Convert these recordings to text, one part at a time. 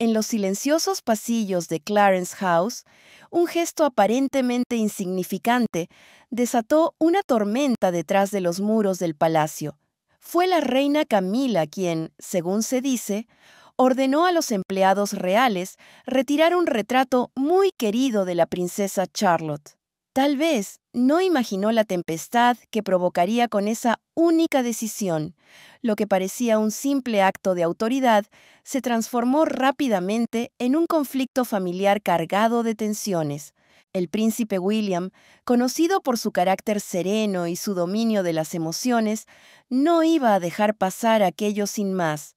En los silenciosos pasillos de Clarence House, un gesto aparentemente insignificante desató una tormenta detrás de los muros del palacio. Fue la reina Camila quien, según se dice, ordenó a los empleados reales retirar un retrato muy querido de la princesa Charlotte. Tal vez no imaginó la tempestad que provocaría con esa única decisión. Lo que parecía un simple acto de autoridad se transformó rápidamente en un conflicto familiar cargado de tensiones. El príncipe William, conocido por su carácter sereno y su dominio de las emociones, no iba a dejar pasar aquello sin más.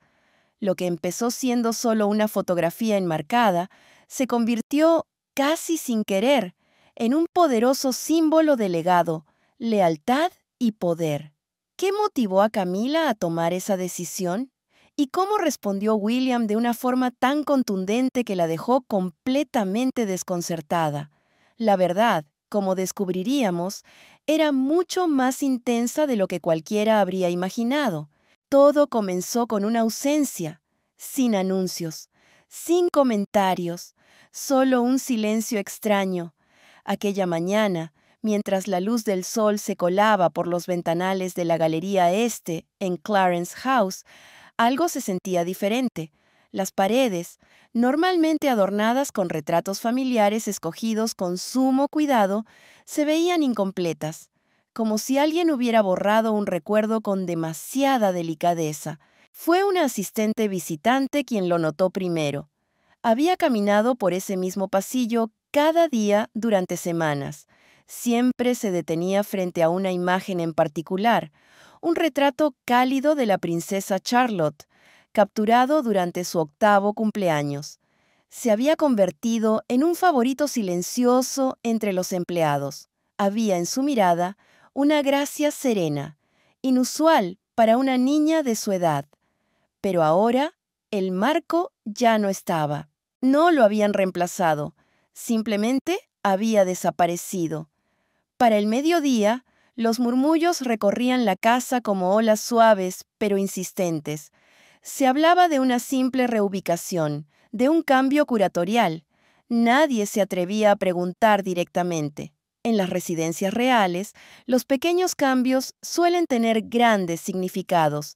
Lo que empezó siendo solo una fotografía enmarcada, se convirtió, casi sin querer, en un poderoso símbolo de legado, lealtad y poder. ¿Qué motivó a Camila a tomar esa decisión? ¿Y cómo respondió William de una forma tan contundente que la dejó completamente desconcertada? La verdad, como descubriríamos, era mucho más intensa de lo que cualquiera habría imaginado. Todo comenzó con una ausencia, sin anuncios, sin comentarios, solo un silencio extraño. Aquella mañana, mientras la luz del sol se colaba por los ventanales de la galería este en Clarence House, algo se sentía diferente. Las paredes, normalmente adornadas con retratos familiares escogidos con sumo cuidado, se veían incompletas, como si alguien hubiera borrado un recuerdo con demasiada delicadeza. Fue una asistente visitante quien lo notó primero. Había caminado por ese mismo pasillo cada día durante semanas. Siempre se detenía frente a una imagen en particular, un retrato cálido de la princesa Charlotte, capturado durante su 8º cumpleaños. Se había convertido en un favorito silencioso entre los empleados. Había en su mirada una gracia serena, inusual para una niña de su edad. Pero ahora, el marco ya no estaba. No lo habían reemplazado, simplemente había desaparecido. Para el mediodía, los murmullos recorrían la casa como olas suaves pero insistentes. Se hablaba de una simple reubicación, de un cambio curatorial. Nadie se atrevía a preguntar directamente. En las residencias reales, los pequeños cambios suelen tener grandes significados,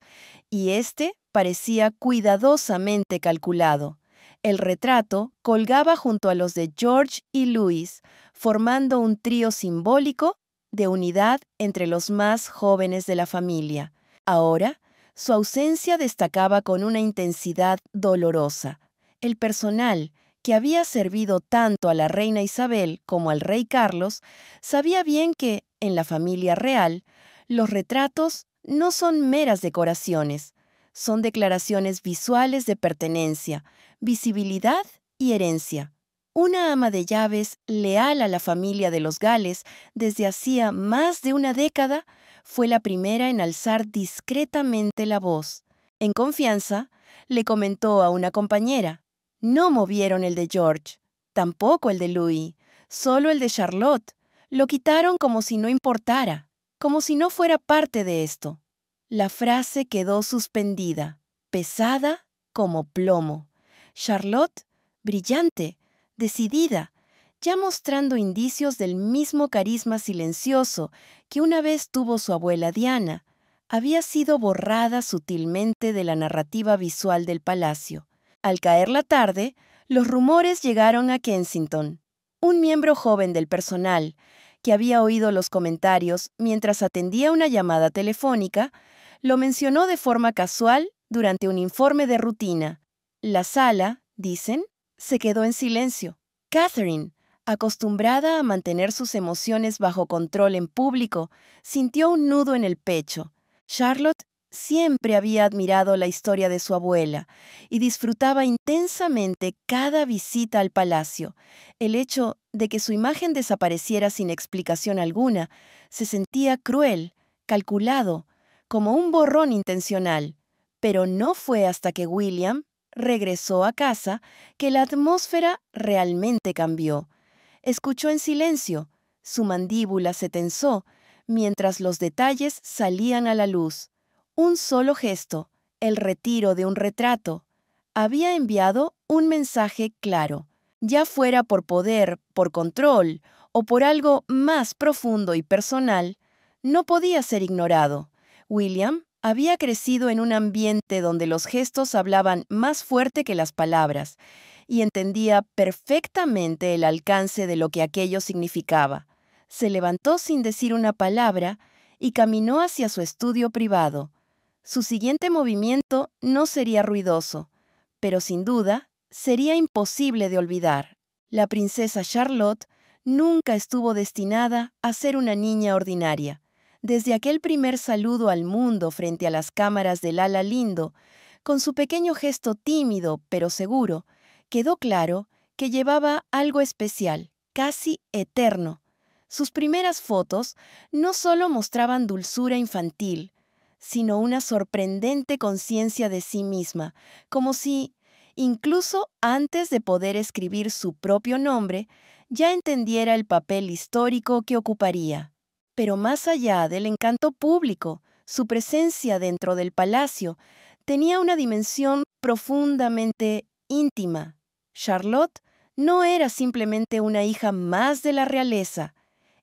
y este parecía cuidadosamente calculado. El retrato colgaba junto a los de George y Louis, formando un trío simbólico de unidad entre los más jóvenes de la familia. Ahora, su ausencia destacaba con una intensidad dolorosa. El personal, que había servido tanto a la reina Isabel como al rey Carlos, sabía bien que, en la familia real, los retratos no son meras decoraciones, son declaraciones visuales de pertenencia, visibilidad y herencia. Una ama de llaves leal a la familia de los Gales desde hacía más de una década fue la primera en alzar discretamente la voz. En confianza, le comentó a una compañera: no movieron el de George, tampoco el de Louis, solo el de Charlotte. Lo quitaron como si no importara, como si no fuera parte de esto. La frase quedó suspendida, pesada como plomo. Charlotte, brillante, decidida, ya mostrando indicios del mismo carisma silencioso que una vez tuvo su abuela Diana, había sido borrada sutilmente de la narrativa visual del palacio. Al caer la tarde, los rumores llegaron a Kensington. Un miembro joven del personal, que había oído los comentarios mientras atendía una llamada telefónica, lo mencionó de forma casual durante un informe de rutina. La sala, dicen, se quedó en silencio. Catherine, acostumbrada a mantener sus emociones bajo control en público, sintió un nudo en el pecho. Charlotte siempre había admirado la historia de su abuela y disfrutaba intensamente cada visita al palacio. El hecho de que su imagen desapareciera sin explicación alguna se sentía cruel, calculado, como un borrón intencional. Pero no fue hasta que William regresó a casa que la atmósfera realmente cambió. Escuchó en silencio, su mandíbula se tensó, mientras los detalles salían a la luz. Un solo gesto, el retiro de un retrato, había enviado un mensaje claro. Ya fuera por poder, por control o por algo más profundo y personal, no podía ser ignorado. William había crecido en un ambiente donde los gestos hablaban más fuerte que las palabras y entendía perfectamente el alcance de lo que aquello significaba. Se levantó sin decir una palabra y caminó hacia su estudio privado. Su siguiente movimiento no sería ruidoso, pero sin duda sería imposible de olvidar. La princesa Charlotte nunca estuvo destinada a ser una niña ordinaria. Desde aquel primer saludo al mundo frente a las cámaras del Ala Lindo, con su pequeño gesto tímido pero seguro, quedó claro que llevaba algo especial, casi eterno. Sus primeras fotos no solo mostraban dulzura infantil, sino una sorprendente conciencia de sí misma, como si, incluso antes de poder escribir su propio nombre, ya entendiera el papel histórico que ocuparía. Pero más allá del encanto público, su presencia dentro del palacio tenía una dimensión profundamente íntima. Charlotte no era simplemente una hija más de la realeza.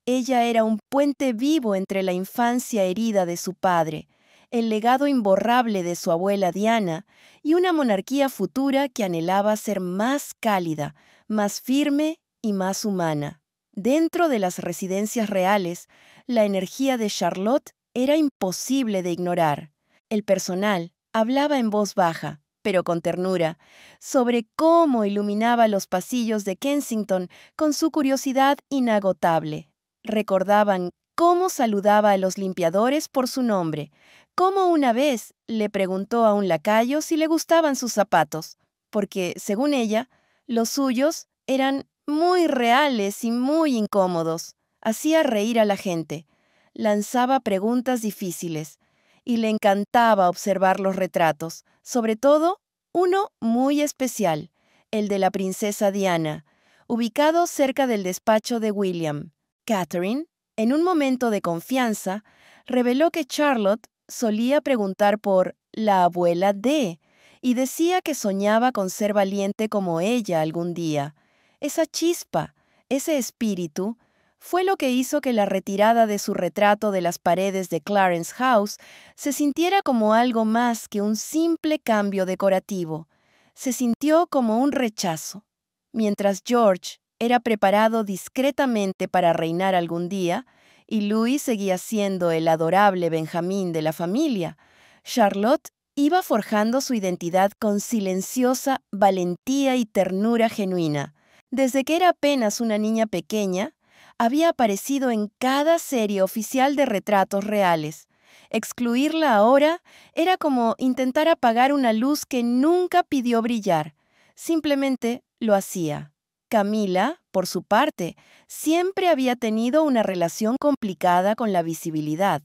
Ella era un puente vivo entre la infancia herida de su padre, el legado imborrable de su abuela Diana y una monarquía futura que anhelaba ser más cálida, más firme y más humana. Dentro de las residencias reales, la energía de Charlotte era imposible de ignorar. El personal hablaba en voz baja, pero con ternura, sobre cómo iluminaba los pasillos de Kensington con su curiosidad inagotable. Recordaban cómo saludaba a los limpiadores por su nombre, cómo una vez le preguntó a un lacayo si le gustaban sus zapatos, porque, según ella, los suyos eran muy reales y muy incómodos. Hacía reír a la gente, lanzaba preguntas difíciles, y le encantaba observar los retratos, sobre todo uno muy especial, el de la princesa Diana, ubicado cerca del despacho de William. Catherine, en un momento de confianza, reveló que Charlotte solía preguntar por la abuela de y decía que soñaba con ser valiente como ella algún día. Esa chispa, ese espíritu, fue lo que hizo que la retirada de su retrato de las paredes de Clarence House se sintiera como algo más que un simple cambio decorativo. Se sintió como un rechazo. Mientras George era preparado discretamente para reinar algún día, y Louis seguía siendo el adorable Benjamín de la familia, Charlotte iba forjando su identidad con silenciosa valentía y ternura genuina. Desde que era apenas una niña pequeña, había aparecido en cada serie oficial de retratos reales. Excluirla ahora era como intentar apagar una luz que nunca pidió brillar. Simplemente lo hacía. Camila, por su parte, siempre había tenido una relación complicada con la visibilidad.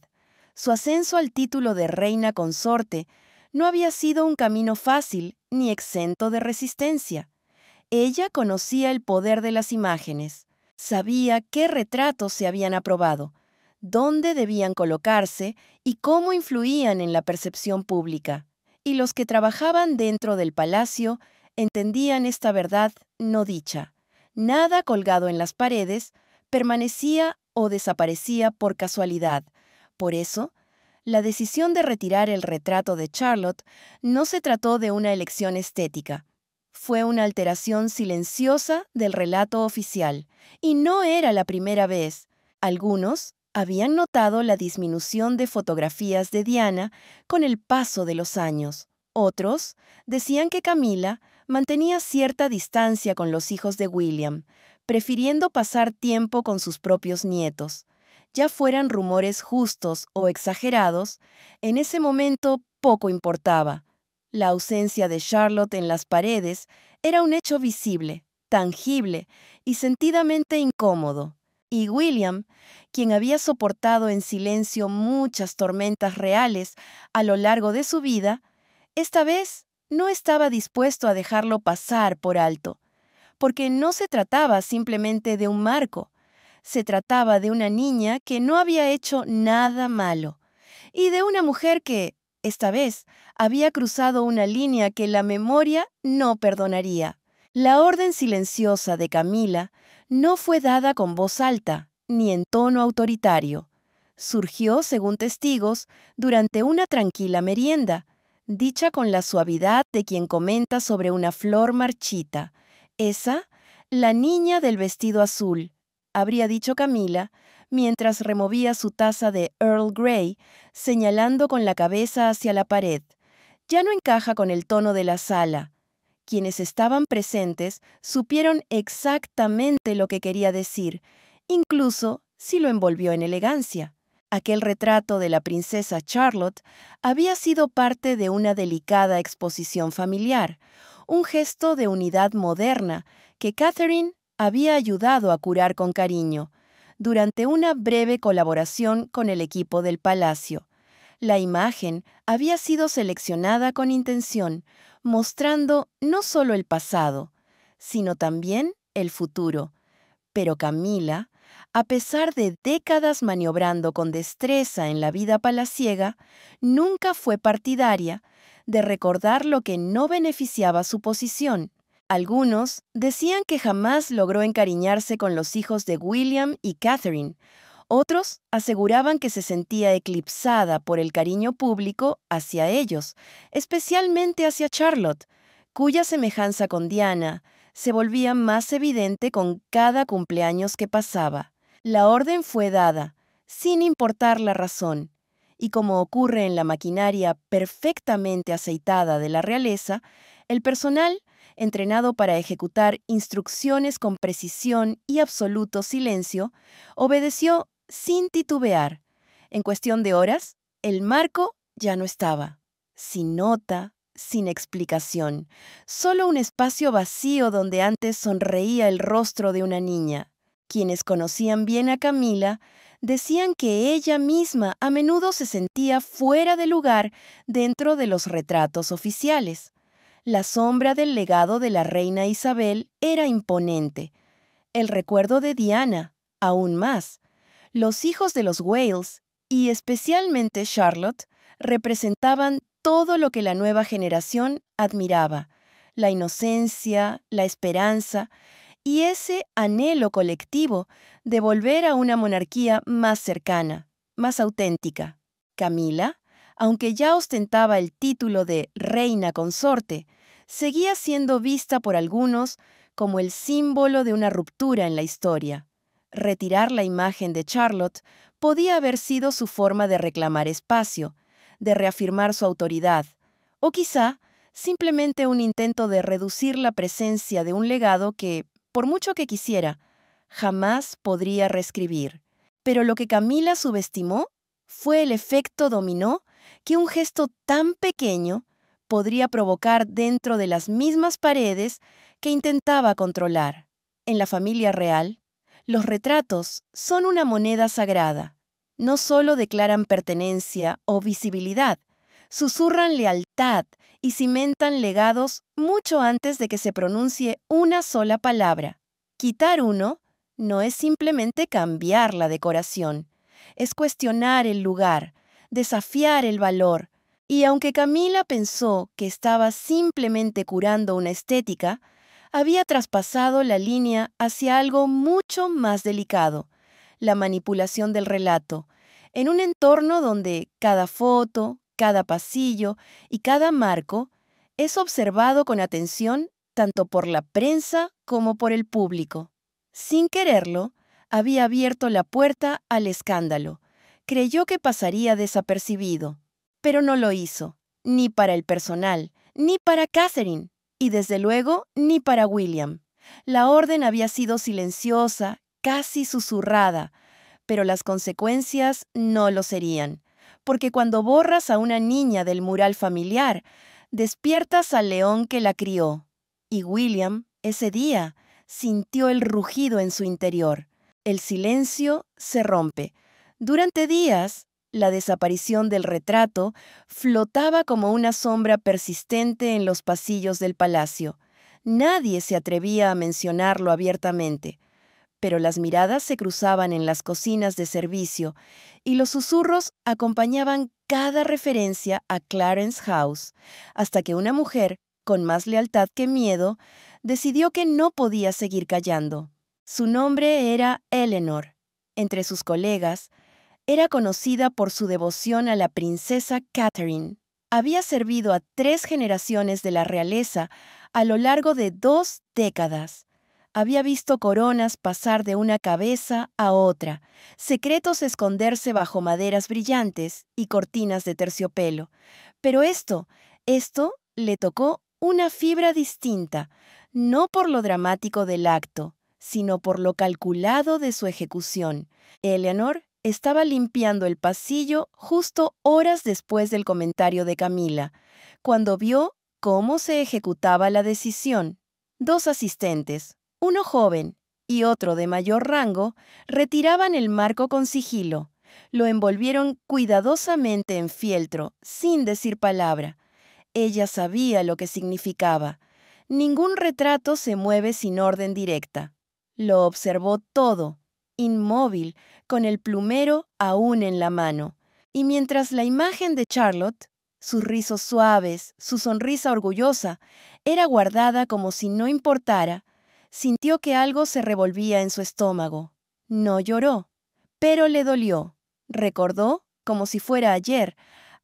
Su ascenso al título de reina consorte no había sido un camino fácil ni exento de resistencia. Ella conocía el poder de las imágenes, sabía qué retratos se habían aprobado, dónde debían colocarse y cómo influían en la percepción pública. Y los que trabajaban dentro del palacio entendían esta verdad no dicha. Nada colgado en las paredes permanecía o desaparecía por casualidad. Por eso, la decisión de retirar el retrato de Charlotte no se trató de una elección estética. Fue una alteración silenciosa del relato oficial, y no era la primera vez. Algunos habían notado la disminución de fotografías de Diana con el paso de los años. Otros decían que Camila mantenía cierta distancia con los hijos de William, prefiriendo pasar tiempo con sus propios nietos. Ya fueran rumores justos o exagerados, en ese momento poco importaba. La ausencia de Charlotte en las paredes era un hecho visible, tangible y sentidamente incómodo. Y William, quien había soportado en silencio muchas tormentas reales a lo largo de su vida, esta vez no estaba dispuesto a dejarlo pasar por alto, porque no se trataba simplemente de un marco, se trataba de una niña que no había hecho nada malo, y de una mujer que, Esta vez había cruzado una línea que la memoria no perdonaría. La orden silenciosa de Camila no fue dada con voz alta, ni en tono autoritario. Surgió, según testigos, durante una tranquila merienda, dicha con la suavidad de quien comenta sobre una flor marchita. Esa, la niña del vestido azul, habría dicho Camila, mientras removía su taza de Earl Grey, señalando con la cabeza hacia la pared. Ya no encaja con el tono de la sala. Quienes estaban presentes supieron exactamente lo que quería decir, incluso si lo envolvió en elegancia. Aquel retrato de la princesa Charlotte había sido parte de una delicada exposición familiar, un gesto de unidad moderna que Catherine había ayudado a curar con cariño, durante una breve colaboración con el equipo del palacio. La imagen había sido seleccionada con intención, mostrando no solo el pasado, sino también el futuro. Pero Camila, a pesar de décadas maniobrando con destreza en la vida palaciega, nunca fue partidaria de recordar lo que no beneficiaba su posición. Algunos decían que jamás logró encariñarse con los hijos de William y Catherine. Otros aseguraban que se sentía eclipsada por el cariño público hacia ellos, especialmente hacia Charlotte, cuya semejanza con Diana se volvía más evidente con cada cumpleaños que pasaba. La orden fue dada, sin importar la razón, y como ocurre en la maquinaria perfectamente aceitada de la realeza, el personal, entrenado para ejecutar instrucciones con precisión y absoluto silencio, obedeció sin titubear. En cuestión de horas, el marco ya no estaba. Sin nota, sin explicación. Solo un espacio vacío donde antes sonreía el rostro de una niña. Quienes conocían bien a Camila decían que ella misma a menudo se sentía fuera de lugar dentro de los retratos oficiales. La sombra del legado de la reina Isabel era imponente. El recuerdo de Diana, aún más. Los hijos de los Wales, y especialmente Charlotte, representaban todo lo que la nueva generación admiraba: la inocencia, la esperanza y ese anhelo colectivo de volver a una monarquía más cercana, más auténtica. Camila, aunque ya ostentaba el título de reina consorte, seguía siendo vista por algunos como el símbolo de una ruptura en la historia. Retirar la imagen de Charlotte podía haber sido su forma de reclamar espacio, de reafirmar su autoridad, o quizá simplemente un intento de reducir la presencia de un legado que, por mucho que quisiera, jamás podría reescribir. Pero lo que Camila subestimó fue el efecto dominó que un gesto tan pequeño podría provocar dentro de las mismas paredes que intentaba controlar. En la familia real, los retratos son una moneda sagrada. No solo declaran pertenencia o visibilidad, susurran lealtad y cimentan legados mucho antes de que se pronuncie una sola palabra. Quitar uno no es simplemente cambiar la decoración, es cuestionar el lugar, desafiar el valor. Y aunque Camila pensó que estaba simplemente curando una estética, había traspasado la línea hacia algo mucho más delicado: la manipulación del relato, en un entorno donde cada foto, cada pasillo y cada marco es observado con atención tanto por la prensa como por el público. Sin quererlo, había abierto la puerta al escándalo. Creyó que pasaría desapercibido, pero no lo hizo, ni para el personal, ni para Catherine, y desde luego ni para William. La orden había sido silenciosa, casi susurrada, pero las consecuencias no lo serían, porque cuando borras a una niña del mural familiar, despiertas al león que la crió. Y William, ese día, sintió el rugido en su interior. El silencio se rompe. Durante días, la desaparición del retrato flotaba como una sombra persistente en los pasillos del palacio. Nadie se atrevía a mencionarlo abiertamente, pero las miradas se cruzaban en las cocinas de servicio y los susurros acompañaban cada referencia a Clarence House, hasta que una mujer, con más lealtad que miedo, decidió que no podía seguir callando. Su nombre era Eleanor. Entre sus colegas, era conocida por su devoción a la princesa Catherine. Había servido a 3 generaciones de la realeza a lo largo de 2 décadas. Había visto coronas pasar de una cabeza a otra, secretos esconderse bajo maderas brillantes y cortinas de terciopelo. Pero esto le tocó una fibra distinta, no por lo dramático del acto, sino por lo calculado de su ejecución. Eleanor estaba limpiando el pasillo justo horas después del comentario de Camila, cuando vio cómo se ejecutaba la decisión. 2 asistentes, uno joven y otro de mayor rango, retiraban el marco con sigilo. Lo envolvieron cuidadosamente en fieltro, sin decir palabra. Ella sabía lo que significaba. Ningún retrato se mueve sin orden directa. Lo observó todo, inmóvil, con el plumero aún en la mano. Y mientras la imagen de Charlotte, sus rizos suaves, su sonrisa orgullosa, era guardada como si no importara, sintió que algo se revolvía en su estómago. No lloró, pero le dolió. Recordó, como si fuera ayer,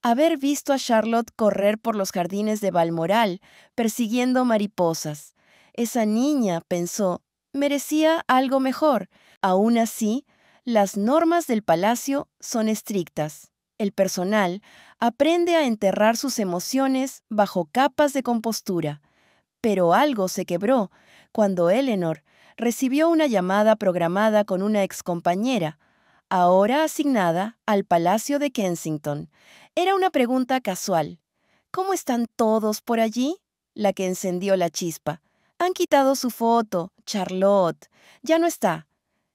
haber visto a Charlotte correr por los jardines de Balmoral, persiguiendo mariposas. Esa niña, pensó, merecía algo mejor. Aún así, las normas del palacio son estrictas. El personal aprende a enterrar sus emociones bajo capas de compostura. Pero algo se quebró cuando Eleanor recibió una llamada programada con una excompañera, ahora asignada al Palacio de Kensington. Era una pregunta casual. ¿Cómo están todos por allí? La que encendió la chispa. Han quitado su foto, Charlotte. Ya no está.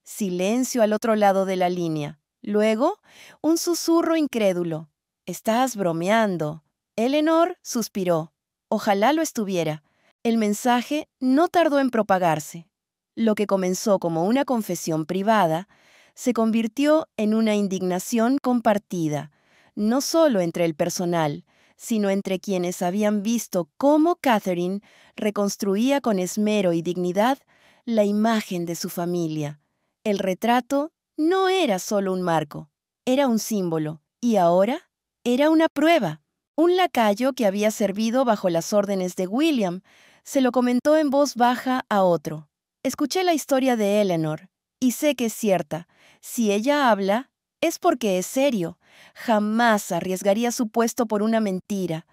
Silencio al otro lado de la línea. Luego, un susurro incrédulo. Estás bromeando. Eleanor suspiró. Ojalá lo estuviera. El mensaje no tardó en propagarse. Lo que comenzó como una confesión privada se convirtió en una indignación compartida, no solo entre el personal, sino entre quienes habían visto cómo Catherine reconstruía con esmero y dignidad la imagen de su familia. El retrato no era solo un marco, era un símbolo, y ahora era una prueba. Un lacayo que había servido bajo las órdenes de William se lo comentó en voz baja a otro. Escuché la historia de Eleanor, y sé que es cierta. Si ella habla, es porque es serio. Jamás arriesgaría su puesto por una mentira.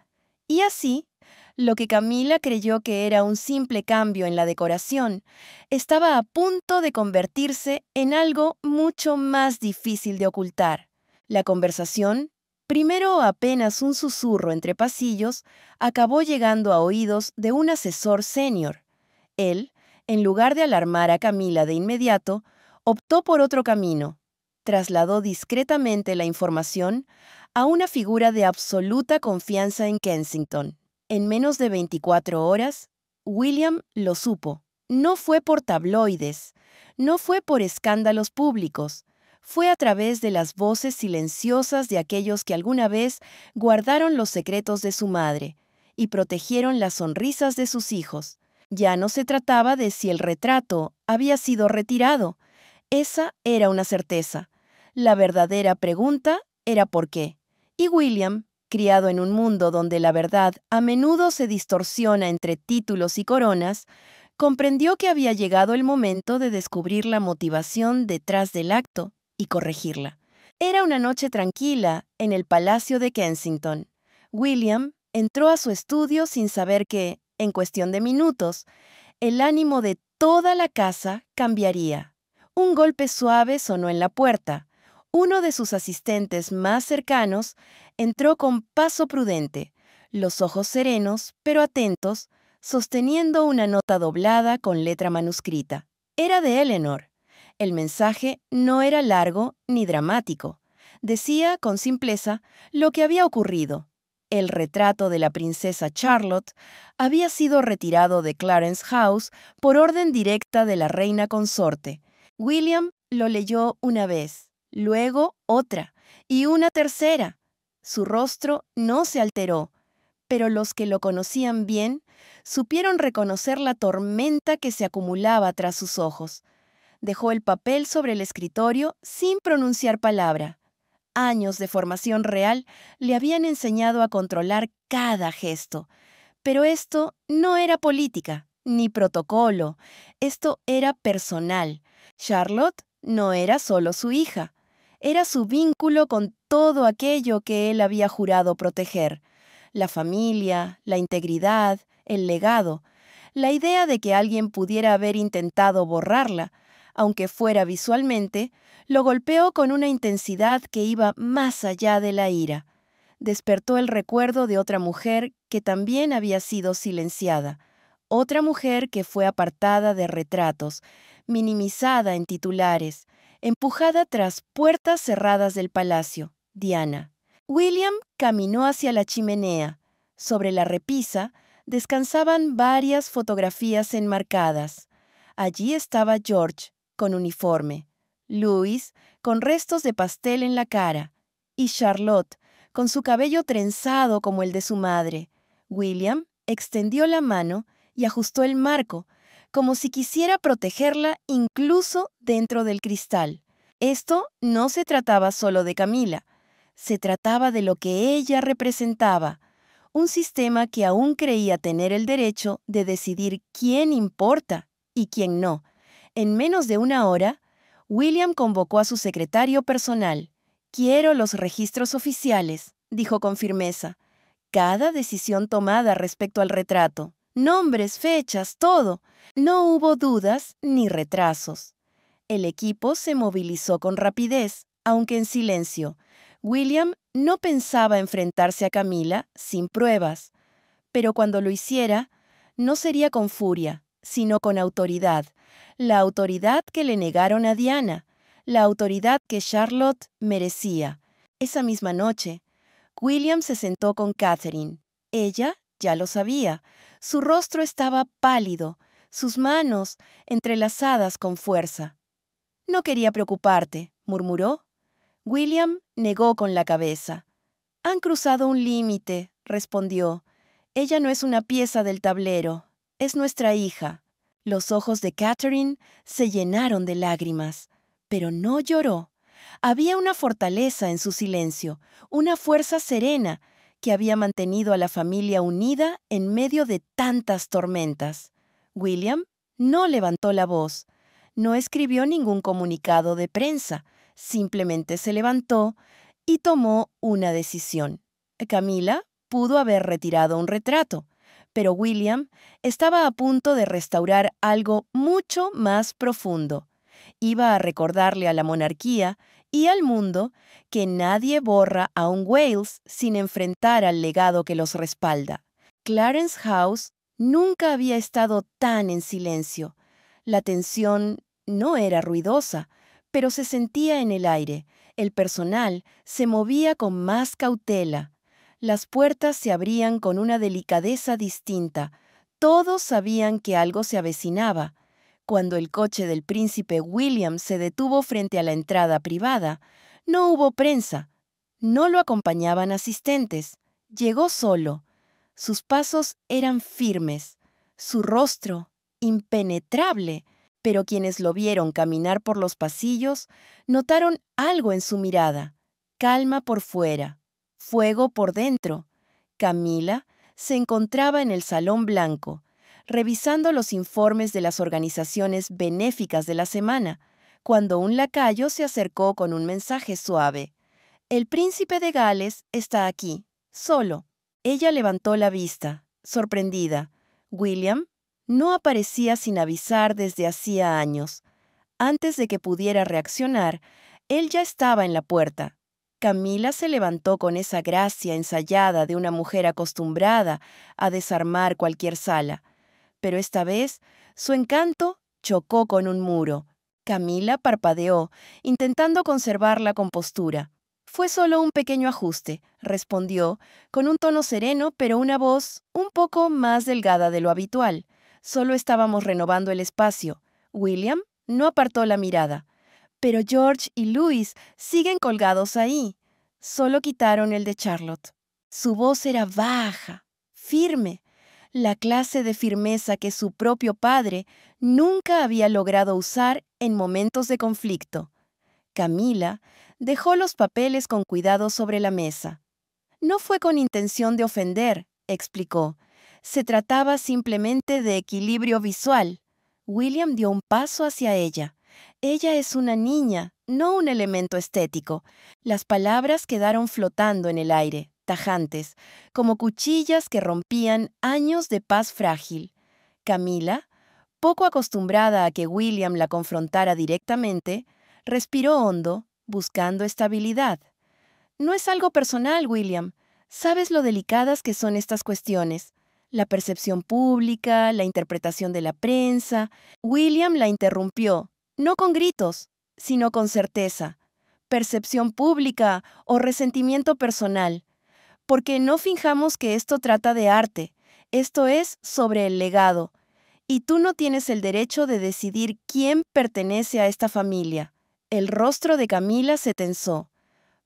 Y así, lo que Camila creyó que era un simple cambio en la decoración, estaba a punto de convertirse en algo mucho más difícil de ocultar. La conversación, primero apenas un susurro entre pasillos, acabó llegando a oídos de un asesor senior. Él, en lugar de alarmar a Camila de inmediato, optó por otro camino. Trasladó discretamente la información a una figura de absoluta confianza en Kensington. En menos de 24 horas, William lo supo. No fue por tabloides, no fue por escándalos públicos, fue a través de las voces silenciosas de aquellos que alguna vez guardaron los secretos de su madre y protegieron las sonrisas de sus hijos. Ya no se trataba de si el retrato había sido retirado. Esa era una certeza. La verdadera pregunta era por qué. Y William, criado en un mundo donde la verdad a menudo se distorsiona entre títulos y coronas, comprendió que había llegado el momento de descubrir la motivación detrás del acto y corregirla. Era una noche tranquila en el Palacio de Kensington. William entró a su estudio sin saber que, en cuestión de minutos, el ánimo de toda la casa cambiaría. Un golpe suave sonó en la puerta. Uno de sus asistentes más cercanos entró con paso prudente, los ojos serenos, pero atentos, sosteniendo una nota doblada con letra manuscrita. Era de Eleanor. El mensaje no era largo ni dramático. Decía, con simpleza, lo que había ocurrido. El retrato de la princesa Charlotte había sido retirado de Clarence House por orden directa de la reina consorte, William lo leyó una vez, luego otra y una tercera. Su rostro no se alteró, pero los que lo conocían bien supieron reconocer la tormenta que se acumulaba tras sus ojos. Dejó el papel sobre el escritorio sin pronunciar palabra. Años de formación real le habían enseñado a controlar cada gesto. Pero esto no era política, ni protocolo. Esto era personal. Charlotte no era solo su hija. Era su vínculo con todo aquello que él había jurado proteger. La familia, la integridad, el legado. La idea de que alguien pudiera haber intentado borrarla, aunque fuera visualmente, lo golpeó con una intensidad que iba más allá de la ira. Despertó el recuerdo de otra mujer que también había sido silenciada, otra mujer que fue apartada de retratos, minimizada en titulares, empujada tras puertas cerradas del palacio, Diana. William caminó hacia la chimenea. Sobre la repisa descansaban varias fotografías enmarcadas. Allí estaba George, con uniforme, Louis, con restos de pastel en la cara, y Charlotte, con su cabello trenzado como el de su madre. William extendió la mano y ajustó el marco, como si quisiera protegerla incluso dentro del cristal. Esto no se trataba solo de Camila, se trataba de lo que ella representaba, un sistema que aún creía tener el derecho de decidir quién importa y quién no. En menos de una hora, William convocó a su secretario personal. «Quiero los registros oficiales», dijo con firmeza. Cada decisión tomada respecto al retrato. Nombres, fechas, todo. No hubo dudas ni retrasos. El equipo se movilizó con rapidez, aunque en silencio. William no pensaba enfrentarse a Camila sin pruebas, pero cuando lo hiciera, no sería con furia, sino con autoridad. La autoridad que le negaron a Diana, la autoridad que Charlotte merecía. Esa misma noche, William se sentó con Catherine. Ella ya lo sabía. Su rostro estaba pálido, sus manos entrelazadas con fuerza. «No quería preocuparte», murmuró. William negó con la cabeza. «Han cruzado un límite», respondió. «Ella no es una pieza del tablero, es nuestra hija». Los ojos de Catherine se llenaron de lágrimas, pero no lloró. Había una fortaleza en su silencio, una fuerza serena que había mantenido a la familia unida en medio de tantas tormentas. William no levantó la voz, no escribió ningún comunicado de prensa, simplemente se levantó y tomó una decisión. Camila pudo haber retirado un retrato, pero William estaba a punto de restaurar algo mucho más profundo. Iba a recordarle a la monarquía y al mundo que nadie borra a un Wales sin enfrentar al legado que los respalda. Clarence House nunca había estado tan en silencio. La tensión no era ruidosa, pero se sentía en el aire. El personal se movía con más cautela. Las puertas se abrían con una delicadeza distinta. Todos sabían que algo se avecinaba. Cuando el coche del príncipe William se detuvo frente a la entrada privada, no hubo prensa. No lo acompañaban asistentes. Llegó solo. Sus pasos eran firmes, su rostro impenetrable, pero quienes lo vieron caminar por los pasillos notaron algo en su mirada. Calma por fuera, fuego por dentro. Camila se encontraba en el salón blanco, revisando los informes de las organizaciones benéficas de la semana, cuando un lacayo se acercó con un mensaje suave. «El príncipe de Gales está aquí, solo». Ella levantó la vista, sorprendida. William no aparecía sin avisar desde hacía años. Antes de que pudiera reaccionar, él ya estaba en la puerta. Camila se levantó con esa gracia ensayada de una mujer acostumbrada a desarmar cualquier sala. Pero esta vez, su encanto chocó con un muro. Camila parpadeó, intentando conservar la compostura. «Fue solo un pequeño ajuste», respondió, con un tono sereno pero una voz un poco más delgada de lo habitual. «Solo estábamos renovando el espacio. William No apartó la mirada. Pero George y Louis siguen colgados ahí. Solo quitaron el de Charlotte. Su voz era baja, firme, la clase de firmeza que su propio padre nunca había logrado usar en momentos de conflicto. Camila dejó los papeles con cuidado sobre la mesa. No fue con intención de ofender, explicó. Se trataba simplemente de equilibrio visual. William dio un paso hacia ella. Ella es una niña, no un elemento estético. Las palabras quedaron flotando en el aire, tajantes, como cuchillas que rompían años de paz frágil. Camila, poco acostumbrada a que William la confrontara directamente, respiró hondo, buscando estabilidad. No es algo personal, William. Sabes lo delicadas que son estas cuestiones. La percepción pública, la interpretación de la prensa. William la interrumpió, no con gritos, sino con certeza. Percepción pública o resentimiento personal. Porque no finjamos que esto trata de arte. Esto es sobre el legado. Y tú no tienes el derecho de decidir quién pertenece a esta familia. El rostro de Camila se tensó.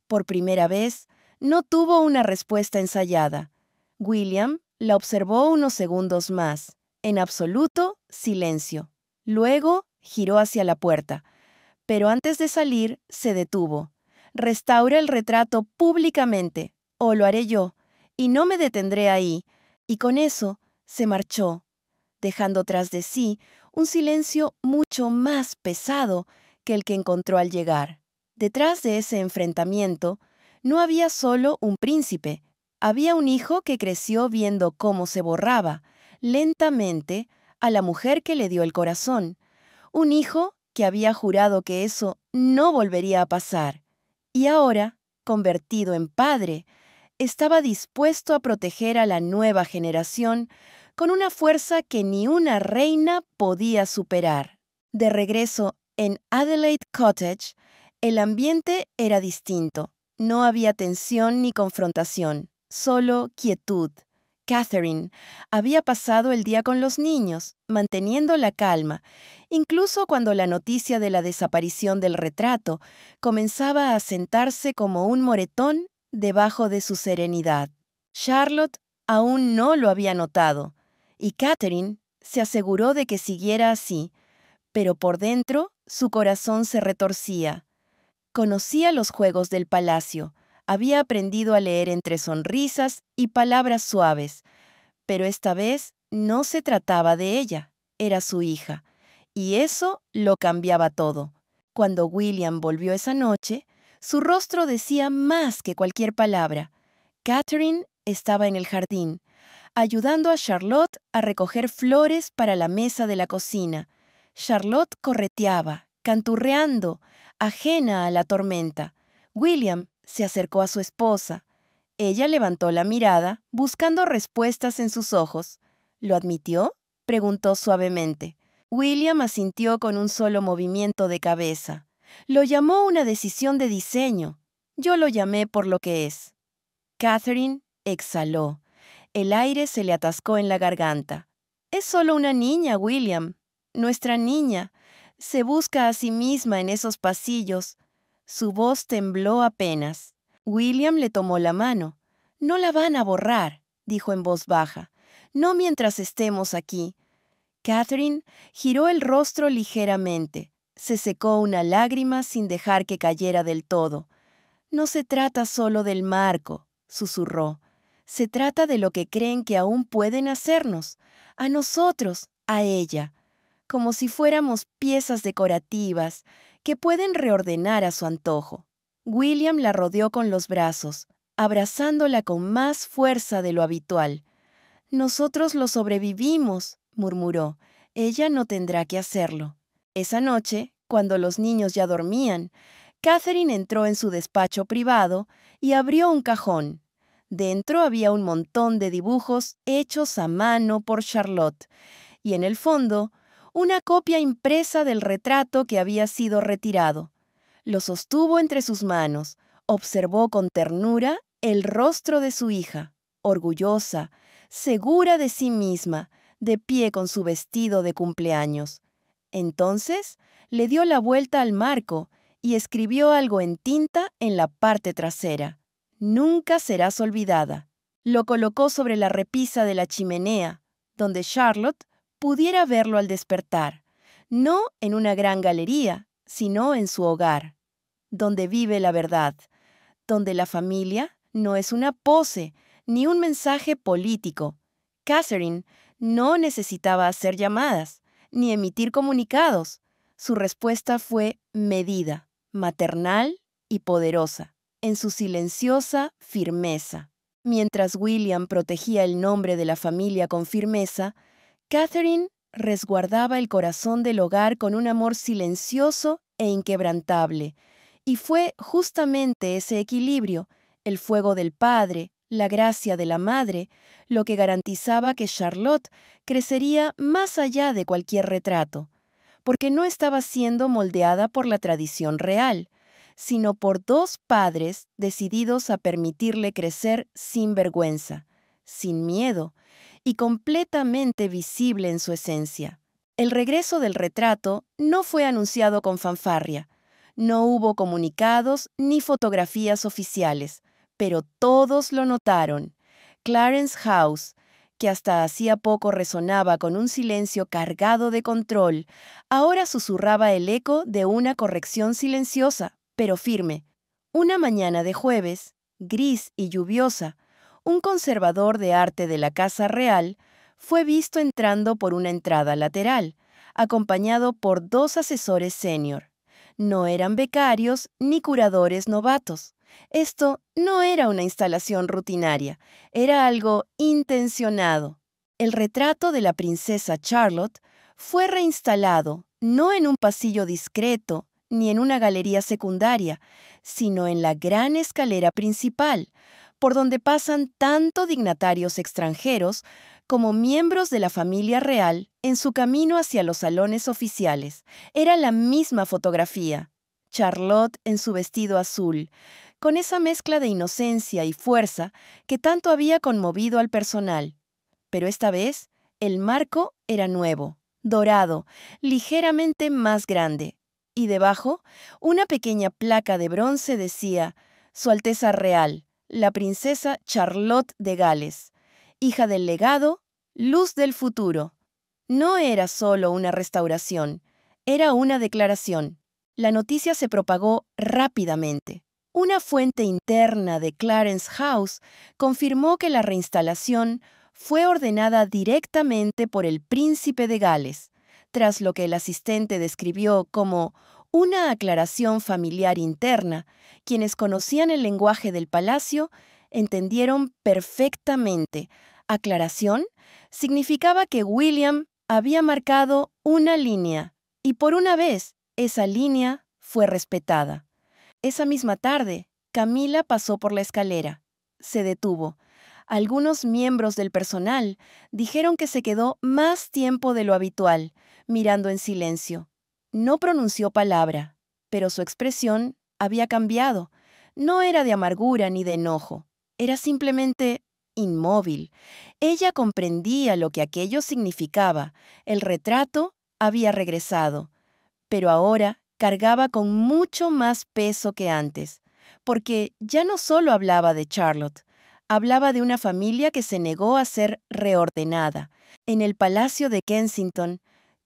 Por primera vez, no tuvo una respuesta ensayada. William la observó unos segundos más. En absoluto, silencio. Luego, giró hacia la puerta. Pero antes de salir, se detuvo. Restaura el retrato públicamente, o lo haré yo, y no me detendré ahí. Y con eso, se marchó, dejando tras de sí un silencio mucho más pesado que el que encontró al llegar. Detrás de ese enfrentamiento, no había solo un príncipe, había un hijo que creció viendo cómo se borraba, lentamente, a la mujer que le dio el corazón. Un hijo que había jurado que eso no volvería a pasar. Y ahora, convertido en padre, estaba dispuesto a proteger a la nueva generación con una fuerza que ni una reina podía superar. De regreso en Adelaide Cottage, el ambiente era distinto. No había tensión ni confrontación, solo quietud. Catherine había pasado el día con los niños, manteniendo la calma, incluso cuando la noticia de la desaparición del retrato comenzaba a sentarse como un moretón debajo de su serenidad. Charlotte aún no lo había notado, y Catherine se aseguró de que siguiera así, pero por dentro su corazón se retorcía. Conocía los juegos del palacio, había aprendido a leer entre sonrisas y palabras suaves, pero esta vez no se trataba de ella, era su hija, y eso lo cambiaba todo. Cuando William volvió esa noche, su rostro decía más que cualquier palabra. Catherine estaba en el jardín, ayudando a Charlotte a recoger flores para la mesa de la cocina. Charlotte correteaba, canturreando, ajena a la tormenta. William se acercó a su esposa. Ella levantó la mirada, buscando respuestas en sus ojos. ¿Lo admitió?, preguntó suavemente. William asintió con un solo movimiento de cabeza. Lo llamó una decisión de diseño. Yo lo llamé por lo que es. Catherine exhaló. El aire se le atascó en la garganta. Es solo una niña, William. Nuestra niña. Se busca a sí misma en esos pasillos. Su voz tembló apenas. William le tomó la mano. No la van a borrar, dijo en voz baja. No mientras estemos aquí. Catherine giró el rostro ligeramente. Se secó una lágrima sin dejar que cayera del todo. No se trata solo del marco, susurró. Se trata de lo que creen que aún pueden hacernos, a nosotros, a ella, como si fuéramos piezas decorativas que pueden reordenar a su antojo. William la rodeó con los brazos, abrazándola con más fuerza de lo habitual. Nosotros lo sobrevivimos, murmuró. Ella no tendrá que hacerlo. Esa noche, cuando los niños ya dormían, Catherine entró en su despacho privado y abrió un cajón. Dentro había un montón de dibujos hechos a mano por Charlotte, y en el fondo, una copia impresa del retrato que había sido retirado. Lo sostuvo entre sus manos, observó con ternura el rostro de su hija, orgullosa, segura de sí misma, de pie con su vestido de cumpleaños. Entonces, le dio la vuelta al marco y escribió algo en tinta en la parte trasera. Nunca serás olvidada. Lo colocó sobre la repisa de la chimenea, donde Charlotte pudiera verlo al despertar, no en una gran galería, sino en su hogar, donde vive la verdad, donde la familia no es una pose ni un mensaje político. Catherine no necesitaba hacer llamadas ni emitir comunicados. Su respuesta fue medida, maternal y poderosa, en su silenciosa firmeza. Mientras William protegía el nombre de la familia con firmeza, Catherine resguardaba el corazón del hogar con un amor silencioso e inquebrantable. Y fue justamente ese equilibrio, el fuego del padre, la gracia de la madre, lo que garantizaba que Charlotte crecería más allá de cualquier retrato, porque no estaba siendo moldeada por la tradición real, sino por dos padres decididos a permitirle crecer sin vergüenza, sin miedo, y completamente visible en su esencia. El regreso del retrato no fue anunciado con fanfarria. No hubo comunicados ni fotografías oficiales, pero todos lo notaron. Clarence House, que hasta hacía poco resonaba con un silencio cargado de control, ahora susurraba el eco de una corrección silenciosa, pero firme. Una mañana de jueves, gris y lluviosa, un conservador de arte de la Casa Real fue visto entrando por una entrada lateral, acompañado por dos asesores senior. No eran becarios ni curadores novatos. Esto no era una instalación rutinaria, era algo intencionado. El retrato de la princesa Charlotte fue reinstalado no en un pasillo discreto ni en una galería secundaria, sino en la gran escalera principal, por donde pasan tanto dignatarios extranjeros como miembros de la familia real en su camino hacia los salones oficiales. Era la misma fotografía. Charlotte en su vestido azul, con esa mezcla de inocencia y fuerza que tanto había conmovido al personal. Pero esta vez, el marco era nuevo, dorado, ligeramente más grande. Y debajo, una pequeña placa de bronce decía: Su Alteza Real, la princesa Charlotte de Gales, hija del legado, luz del futuro. No era solo una restauración, era una declaración. La noticia se propagó rápidamente. Una fuente interna de Clarence House confirmó que la reinstalación fue ordenada directamente por el príncipe de Gales, tras lo que el asistente describió como una aclaración familiar interna. Quienes conocían el lenguaje del palacio entendieron perfectamente. Aclaración significaba que William había marcado una línea, y por una vez esa línea fue respetada. Esa misma tarde, Camila pasó por la escalera. Se detuvo. Algunos miembros del personal dijeron que se quedó más tiempo de lo habitual, mirando en silencio. No pronunció palabra, pero su expresión había cambiado. No era de amargura ni de enojo. Era simplemente inmóvil. Ella comprendía lo que aquello significaba. El retrato había regresado, pero ahora cargaba con mucho más peso que antes, porque ya no solo hablaba de Charlotte, hablaba de una familia que se negó a ser reordenada. En el Palacio de Kensington,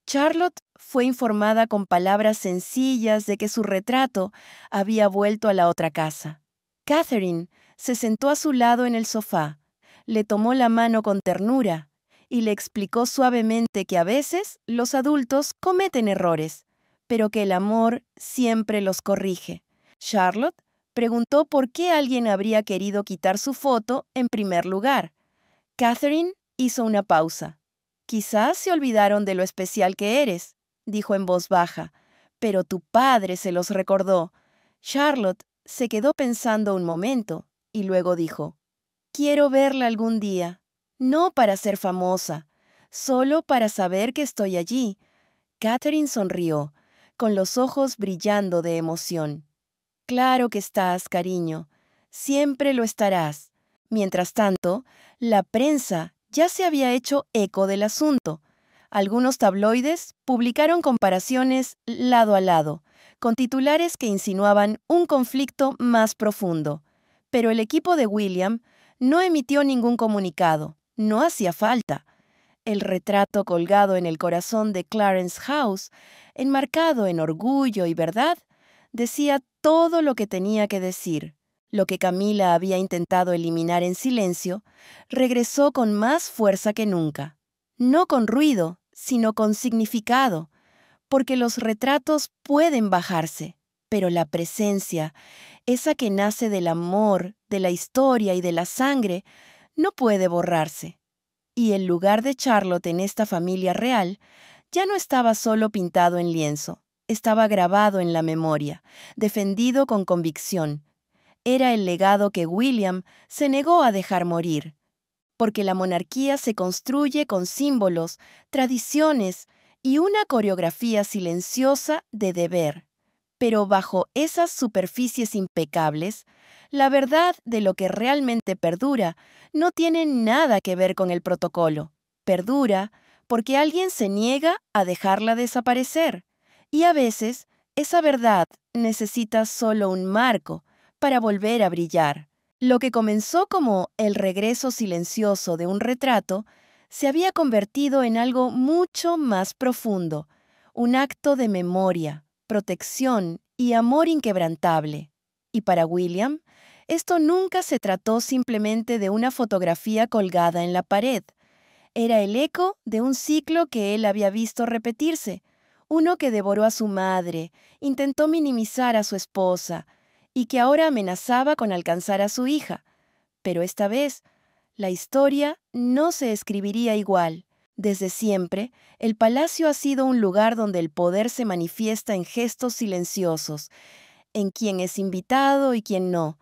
Charlotte fue informada con palabras sencillas de que su retrato había vuelto a la otra casa. Catherine se sentó a su lado en el sofá, le tomó la mano con ternura y le explicó suavemente que a veces los adultos cometen errores, pero que el amor siempre los corrige. Charlotte preguntó por qué alguien habría querido quitar su foto en primer lugar. Catherine hizo una pausa. «Quizás se olvidaron de lo especial que eres», dijo en voz baja, «pero tu padre se los recordó». Charlotte se quedó pensando un momento y luego dijo: «Quiero verla algún día, no para ser famosa, solo para saber que estoy allí». Catherine sonrió, con los ojos brillando de emoción. «Claro que estás, cariño. Siempre lo estarás». Mientras tanto, la prensa ya se había hecho eco del asunto. Algunos tabloides publicaron comparaciones lado a lado, con titulares que insinuaban un conflicto más profundo. Pero el equipo de William no emitió ningún comunicado. No hacía falta. El retrato colgado en el corazón de Clarence House, enmarcado en orgullo y verdad, decía todo lo que tenía que decir. Lo que Camila había intentado eliminar en silencio, regresó con más fuerza que nunca. No con ruido, sino con significado, porque los retratos pueden bajarse, pero la presencia, esa que nace del amor, de la historia y de la sangre, no puede borrarse. Y el lugar de Charlotte en esta familia real ya no estaba solo pintado en lienzo, estaba grabado en la memoria, defendido con convicción. Era el legado que William se negó a dejar morir, porque la monarquía se construye con símbolos, tradiciones y una coreografía silenciosa de deber. Pero bajo esas superficies impecables, la verdad de lo que realmente perdura no tiene nada que ver con el protocolo. Perdura porque alguien se niega a dejarla desaparecer. Y a veces, esa verdad necesita solo un marco para volver a brillar. Lo que comenzó como el regreso silencioso de un retrato, se había convertido en algo mucho más profundo, un acto de memoria, protección y amor inquebrantable. Y para William, esto nunca se trató simplemente de una fotografía colgada en la pared. Era el eco de un ciclo que él había visto repetirse, uno que devoró a su madre, intentó minimizar a su esposa, y que ahora amenazaba con alcanzar a su hija. Pero esta vez, la historia no se escribiría igual. Desde siempre, el palacio ha sido un lugar donde el poder se manifiesta en gestos silenciosos, en quién es invitado y quién no,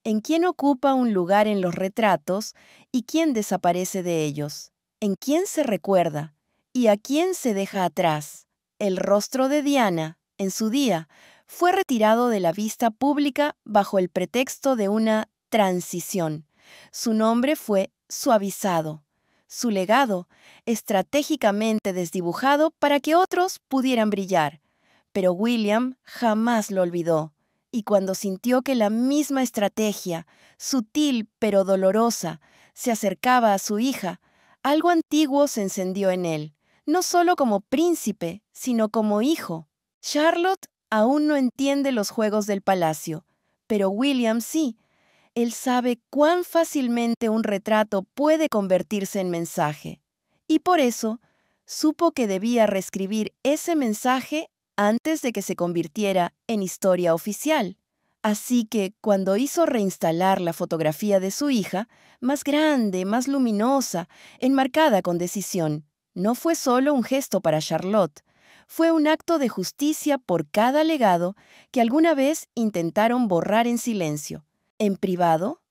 en quién ocupa un lugar en los retratos y quién desaparece de ellos, en quién se recuerda y a quién se deja atrás. El rostro de Diana, en su día, fue retirado de la vista pública bajo el pretexto de una transición. Su nombre fue suavizado. Su legado, estratégicamente desdibujado para que otros pudieran brillar. Pero William jamás lo olvidó. Y cuando sintió que la misma estrategia, sutil pero dolorosa, se acercaba a su hija, algo antiguo se encendió en él, no solo como príncipe, sino como hijo. Charlotte aún no entiende los juegos del palacio, pero William sí. Él sabe cuán fácilmente un retrato puede convertirse en mensaje. Y por eso, supo que debía reescribir ese mensaje antes de que se convirtiera en historia oficial. Así que, cuando hizo reinstalar la fotografía de su hija, más grande, más luminosa, enmarcada con decisión, no fue solo un gesto para Charlotte, fue un acto de justicia por cada legado que alguna vez intentaron borrar en silencio. En privado,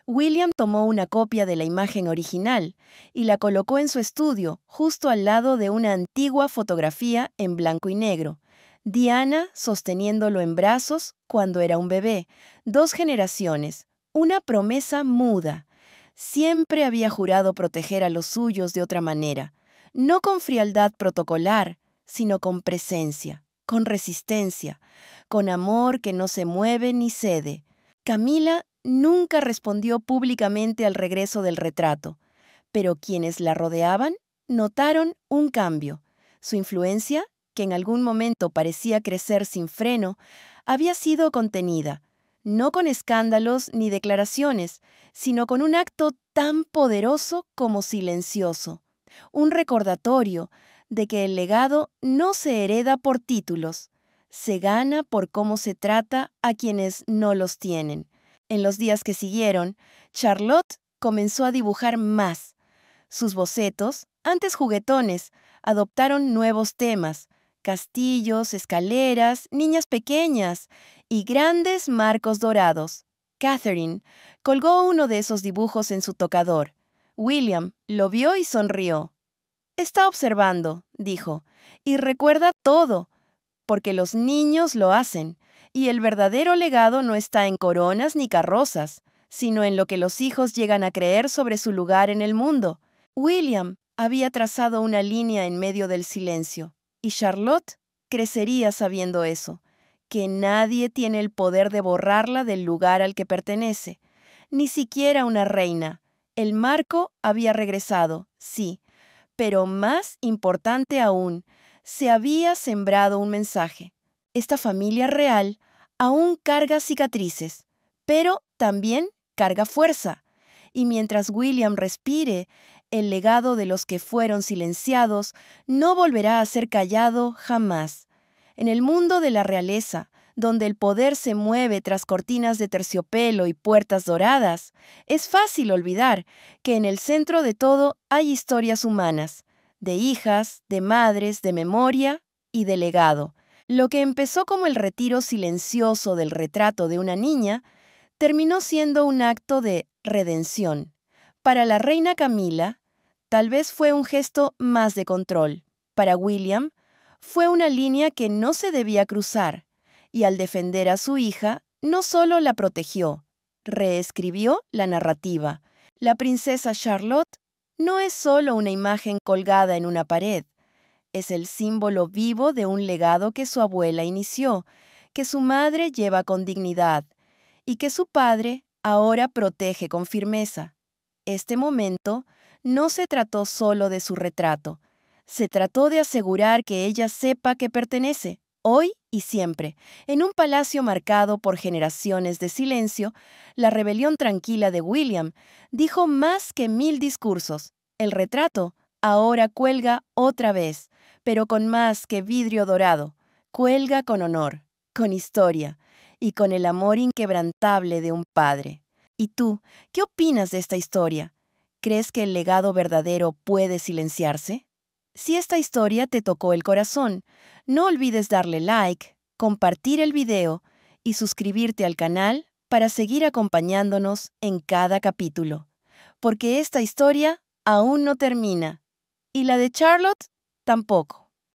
William tomó una copia de la imagen original y la colocó en su estudio, justo al lado de una antigua fotografía en blanco y negro. Diana sosteniéndolo en brazos cuando era un bebé, 2 generaciones, una promesa muda. Siempre había jurado proteger a los suyos de otra manera, no con frialdad protocolar, sino con presencia, con resistencia, con amor que no se mueve ni cede. Camila nunca respondió públicamente al regreso del retrato, pero quienes la rodeaban notaron un cambio. Su influencia, que en algún momento parecía crecer sin freno, había sido contenida, no con escándalos ni declaraciones, sino con un acto tan poderoso como silencioso, un recordatorio de que el legado no se hereda por títulos, se gana por cómo se trata a quienes no los tienen. En los días que siguieron, Charlotte comenzó a dibujar más. Sus bocetos, antes juguetones, adoptaron nuevos temas: castillos, escaleras, niñas pequeñas y grandes marcos dorados. Catherine colgó uno de esos dibujos en su tocador. William lo vio y sonrió. «Está observando», dijo, «y recuerda todo, porque los niños lo hacen, y el verdadero legado no está en coronas ni carrozas, sino en lo que los hijos llegan a creer sobre su lugar en el mundo». William había trazado una línea en medio del silencio, y Charlotte crecería sabiendo eso, que nadie tiene el poder de borrarla del lugar al que pertenece, ni siquiera una reina. El marco había regresado, sí, pero más importante aún, se había sembrado un mensaje. Esta familia real aún carga cicatrices, pero también carga fuerza. Y mientras William respire, el legado de los que fueron silenciados no volverá a ser callado jamás. En el mundo de la realeza, donde el poder se mueve tras cortinas de terciopelo y puertas doradas, es fácil olvidar que en el centro de todo hay historias humanas, de hijas, de madres, de memoria y de legado. Lo que empezó como el retiro silencioso del retrato de una niña, terminó siendo un acto de redención. Para la reina Camila, tal vez fue un gesto más de control. Para William, fue una línea que no se debía cruzar, y al defender a su hija, no solo la protegió, reescribió la narrativa. La princesa Charlotte no es solo una imagen colgada en una pared, es el símbolo vivo de un legado que su abuela inició, que su madre lleva con dignidad y que su padre ahora protege con firmeza. Este momento no se trató solo de su retrato, se trató de asegurar que ella sepa que pertenece, hoy y siempre, en un palacio marcado por generaciones de silencio. La rebelión tranquila de William dijo más que 1000 discursos. El retrato ahora cuelga otra vez, pero con más que vidrio dorado. Cuelga con honor, con historia y con el amor inquebrantable de un padre. ¿Y tú, qué opinas de esta historia? ¿Crees que el legado verdadero puede silenciarse? Si esta historia te tocó el corazón, no olvides darle like, compartir el video y suscribirte al canal para seguir acompañándonos en cada capítulo. Porque esta historia aún no termina. Y la de Charlotte tampoco.